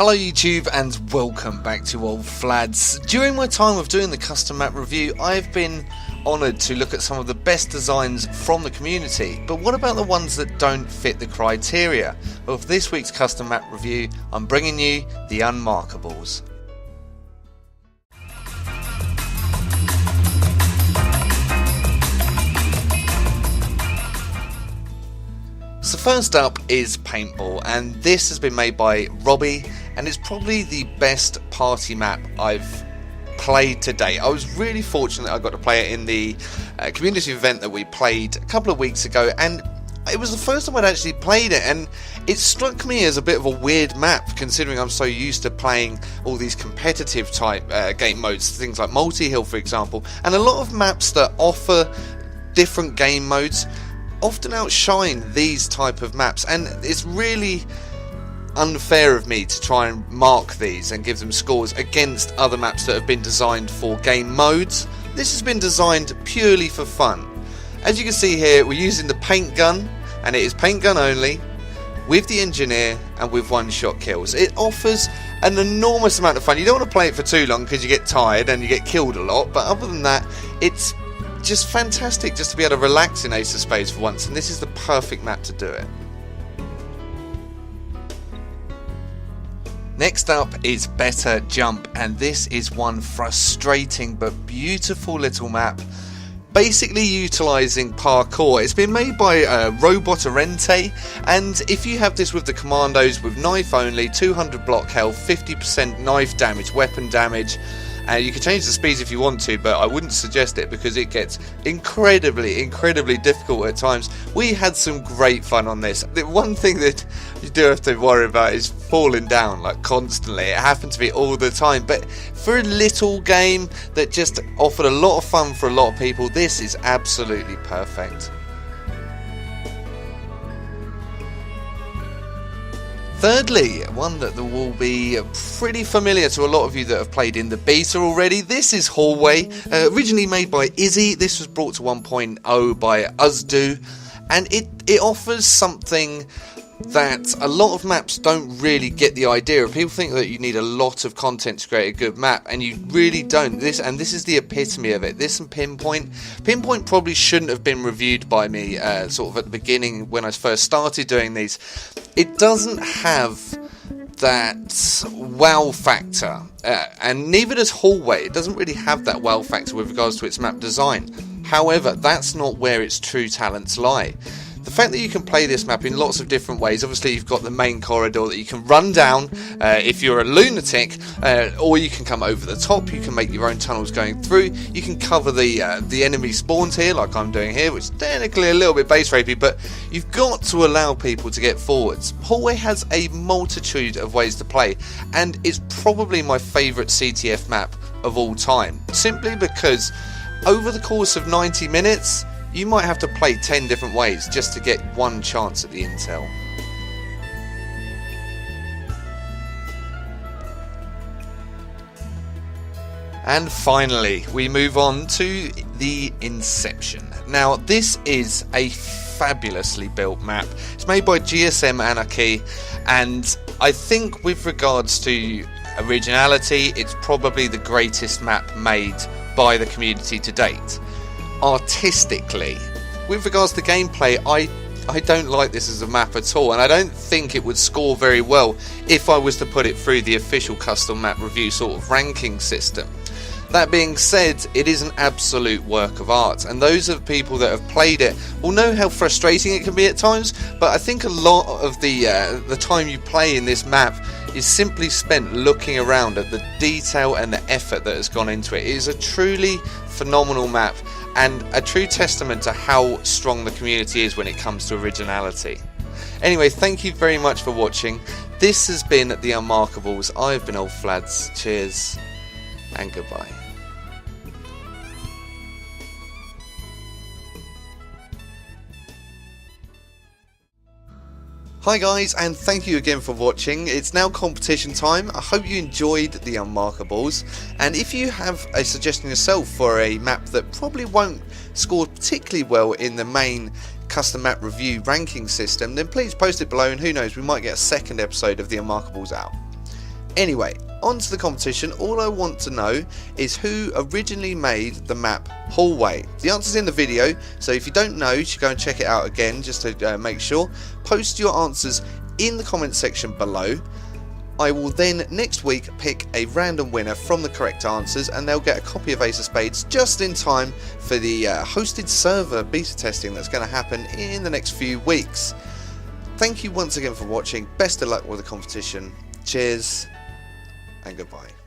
Hello YouTube and welcome back to old Flads. During my time of doing the custom map review, I've been honoured to look at some of the best designs from the community, but what about the ones that don't fit the criteria? Well, for this week's custom map review, I'm bringing you the Unmarkables. So first up is Paintball, and this has been made by Robbie, and it's probably the best party map I've played to date. I was really fortunate I got to play it in the community event that we played a couple of weeks ago, and it was the first time I'd actually played it, and it struck me as a bit of a weird map considering I'm so used to playing all these competitive type game modes, things like multi-hill for example, and a lot of maps that offer different game modes often outshine these type of maps, and it's really unfair of me to try and mark these and give them scores against other maps that have been designed for game modes. This has been designed purely for fun. As you can see here, we're using the paint gun, and it is paint gun only, with the engineer and with one-shot kills. It offers an enormous amount of fun. You don't want to play it for too long because you get tired and you get killed a lot, but other than that, it's just fantastic just to be able to relax in Ace of Spades for once, and this is the perfect map to do it. Next up is Better Jump, and this is one frustrating but beautiful little map, basically utilising parkour. It's been made by Robot Arente, and if you have this with the commandos with knife only, 200 block health, 50% knife damage, weapon damage, you can change the speeds if you want to, but I wouldn't suggest it because it gets incredibly difficult at times. We had some great fun on this. The one thing that you do have to worry about is falling down like constantly. It happened to me all the time, but for a little game that just offered a lot of fun for a lot of people, this is absolutely perfect. Thirdly, one that will be pretty familiar to a lot of you that have played in the beta already. This is Hallway, originally made by Izzy. This was brought to 1.0 by Uzdu, and it offers something that a lot of maps don't really get the idea of. People think that you need a lot of content to create a good map, and you really don't. This is the epitome of it. This and Pinpoint probably shouldn't have been reviewed by me sort of at the beginning when I first started doing these. It doesn't have that wow factor, and neither does Hallway. It doesn't really have that wow factor with regards to its map design. However, that's not where its true talents lie. The fact that you can play this map in lots of different ways. Obviously you've got the main corridor that you can run down if you're a lunatic, or you can come over the top. You can make your own tunnels going through. You can cover the enemy spawns here like I'm doing here, which is technically a little bit base rapey, but you've got to allow people to get forwards. Hallway has a multitude of ways to play, and it's probably my favourite CTF map of all time, simply because over the course of 90 minutes you might have to play 10 different ways just to get one chance at the intel. And finally, we move on to the Inception. Now, this is a fabulously built map. It's made by GSM Anarchy, and I think with regards to originality, it's probably the greatest map made by the community to date. Artistically, with regards to gameplay, I don't like this as a map at all, and I don't think it would score very well if I was to put it through the official custom map review sort of ranking system. That being said, it is an absolute work of art, and those of people that have played it will know how frustrating it can be at times, but I think a lot of the time you play in this map is simply spent looking around at the detail and the effort that has gone into it. It is a truly phenomenal map, and a true testament to how strong the community is when it comes to originality. Anyway, thank you very much for watching. This has been the Unmarkables. I've been old Flads. Cheers and goodbye. Hi guys, and thank you again for watching. It's now competition time. I hope you enjoyed the Unmarkables, and if you have a suggestion yourself for a map that probably won't score particularly well in the main custom map review ranking system, then please post it below, and who knows, we might get a second episode of the Unmarkables out. Anyway, on to the competition. All I want to know is who originally made the map Hallway. The answer's in the video, so if you don't know, you should go and check it out again just to make sure. Post your answers in the comment section below. I will then next week pick a random winner from the correct answers, and they'll get a copy of Ace of Spades just in time for the hosted server beta testing that's going to happen in the next few weeks. Thank you once again for watching. Best of luck with the competition. Cheers and goodbye.